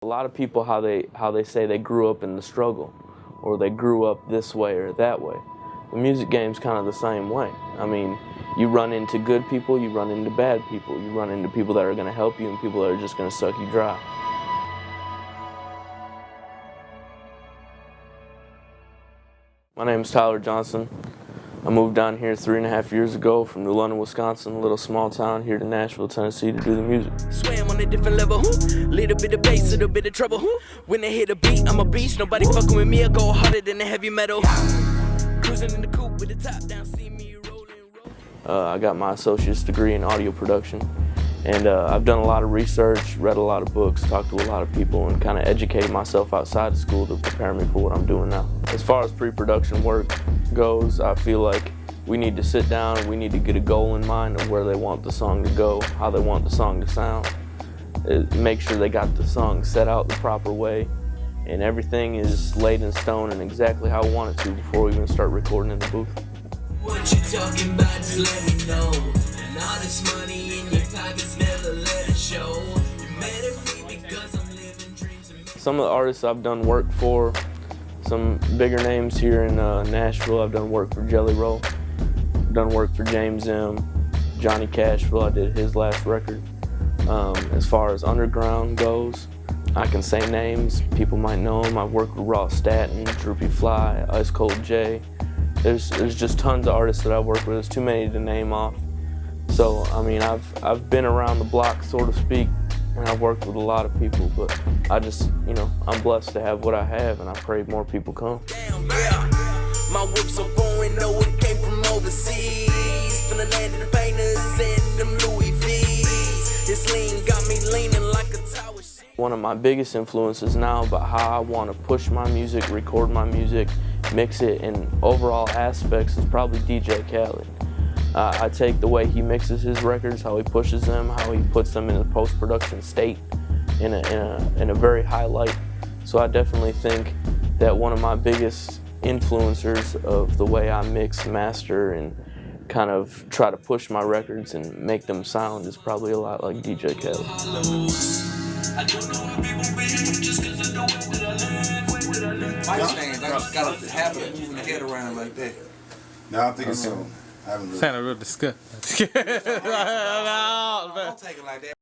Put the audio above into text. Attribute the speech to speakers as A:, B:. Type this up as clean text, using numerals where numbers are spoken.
A: lot of people, how they say they grew up in the struggle, or they grew up this way or that way. The music game's kind of the same way. I mean, you run into good people, you run into bad people, you run into people that are going to help you and people that are just going to suck you dry. My name is Tyler Johnson. I moved down here 3.5 years ago from New London, Wisconsin, a little small town, here to Nashville, Tennessee, to do the music.
B: Swam on a different level, little bit of bass, little bit of trouble. When they hit a beat, I'm a beast. Nobody fucking with me, I go harder than the heavy metal. Cruising in the coupe with the top down, see me rolling.
A: I got my associate's degree in audio production, and I've done a lot of research, read a lot of books, talked to a lot of people, and kind of educated myself outside of school to prepare me for what I'm doing now. As far as pre-production work goes, I feel like we need to sit down, we need to get a goal in mind of where they want the song to go, how they want the song to sound. Make sure they got the song set out the proper way, and everything is laid in stone and exactly how I want it to before we even start recording in the booth.
B: What you talking about, just let me know. And all this money in your pockets, never let it show. You mad at me because I'm living dreams.
A: Some of the artists I've done work for, some bigger names here in Nashville. I've done work for Jelly Roll, I've done work for James M, Johnny Cashville. I did his last record. As far as underground goes, I can say names, people might know them. I've worked with Ross Staton, Droopy Fly, Ice Cold J. There's just tons of artists that I've worked with. There's too many to name off. So I mean, I've been around the block, so to speak, and I've worked with a lot of people. But I just, you know, I'm blessed to have what I have, and I pray more people come.
B: Damn, yeah. My whips are foreign, know it came from overseas. From the land of the painters and them Louis V's. This lean got me leaning like a tower.
A: One of my biggest influences now about how I want to push my music, record my music, mix it in overall aspects is probably DJ Khaled. I take the way he mixes his records, how he pushes them, how he puts them in a post-production state in a very high light. So I definitely think that one of my biggest influencers of the way I mix, master, and kind of try to push my records and make them sound is probably a lot like DJ Khaled.
C: I don't know how people behave just cause I know it that I live.
D: My stand, I just got a habit of moving the head around like that.
E: No, I'm thinking so. I haven't really.
F: Kind of real disgusting.
D: I don't take it like that.